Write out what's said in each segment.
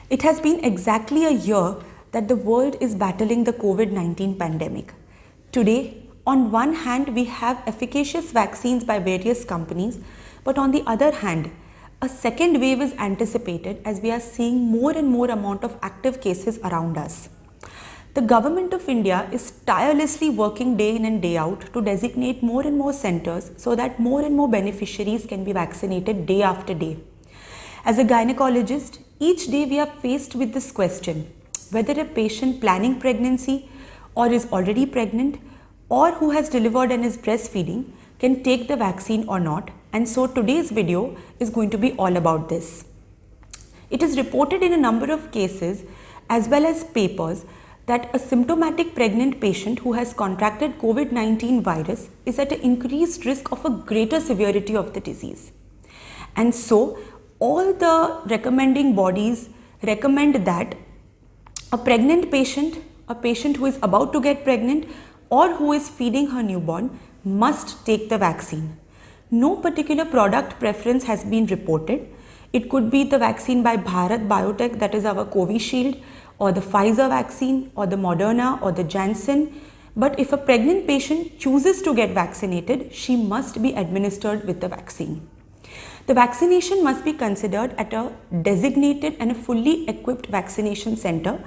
It has been exactly a year that the world is battling the COVID-19 pandemic. Today, on one hand, we have efficacious vaccines by various companies, but on the other hand, a second wave is anticipated as we are seeing more and more amount of active cases around us. The Government of India is tirelessly working day in and day out to designate more and more centers so that more and more beneficiaries can be vaccinated day after day. As a gynecologist, each day we are faced with this question, whether a patient planning pregnancy or is already pregnant or who has delivered and is breastfeeding can take the vaccine or not, and so today's video is going to be all about this. It is reported in a number of cases as well as papers that a symptomatic pregnant patient who has contracted COVID-19 virus is at an increased risk of a greater severity of the disease. And so all the recommending bodies recommend that a pregnant patient, a patient who is about to get pregnant or who is feeding her newborn must take the vaccine. No particular product preference has been reported. It could be the vaccine by Bharat Biotech, that is our Covishield, or the Pfizer vaccine, or the Moderna, or the Janssen. But if a pregnant patient chooses to get vaccinated, she must be administered with the vaccine. The vaccination must be considered at a designated and a fully equipped vaccination center,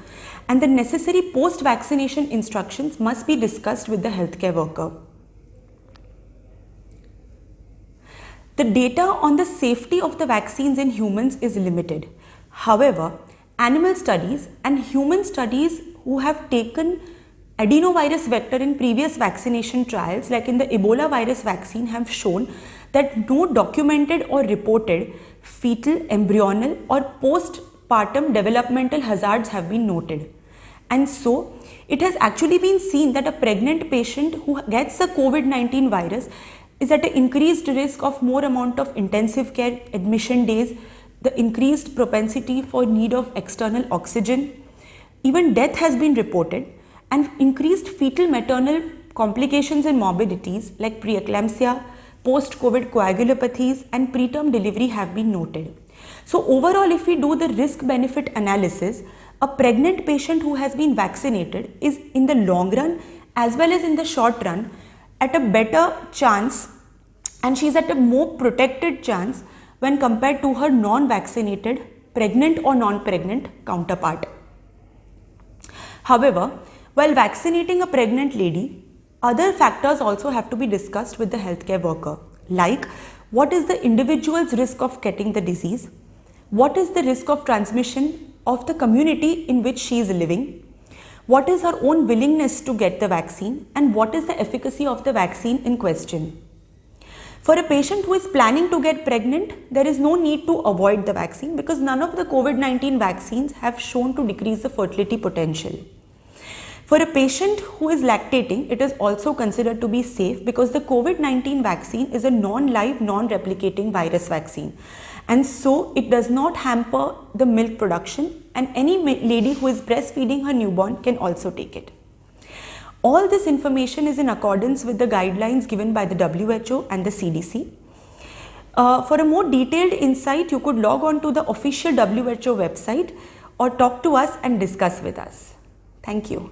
and the necessary post-vaccination instructions must be discussed with the healthcare worker. The data on the safety of the vaccines in humans is limited. However, animal studies and human studies who have taken adenovirus vector in previous vaccination trials, like in the Ebola virus vaccine, have shown that no documented or reported fetal, embryonal or postpartum developmental hazards have been noted. And so it has actually been seen that a pregnant patient who gets the COVID-19 virus is at an increased risk of more amount of intensive care admission days, the increased propensity for need of external oxygen. Even death has been reported, and increased fetal maternal complications and morbidities like preeclampsia, post-COVID coagulopathies and preterm delivery have been noted. So overall, if we do the risk-benefit analysis, a pregnant patient who has been vaccinated is in the long run as well as in the short run at a better chance, and she is at a more protected chance when compared to her non-vaccinated pregnant or non-pregnant counterpart. However, while vaccinating a pregnant lady, other factors also have to be discussed with the healthcare worker, like what is the individual's risk of getting the disease, what is the risk of transmission of the community in which she is living, what is her own willingness to get the vaccine, and what is the efficacy of the vaccine in question. For a patient who is planning to get pregnant, there is no need to avoid the vaccine because none of the COVID-19 vaccines have shown to decrease the fertility potential. For a patient who is lactating, it is also considered to be safe because the COVID-19 vaccine is a non-live, non-replicating virus vaccine. And so it does not hamper the milk production, and any lady who is breastfeeding her newborn can also take it. All this information is in accordance with the guidelines given by the WHO and the CDC. For a more detailed insight, you could log on to the official WHO website or talk to us and discuss with us. Thank you.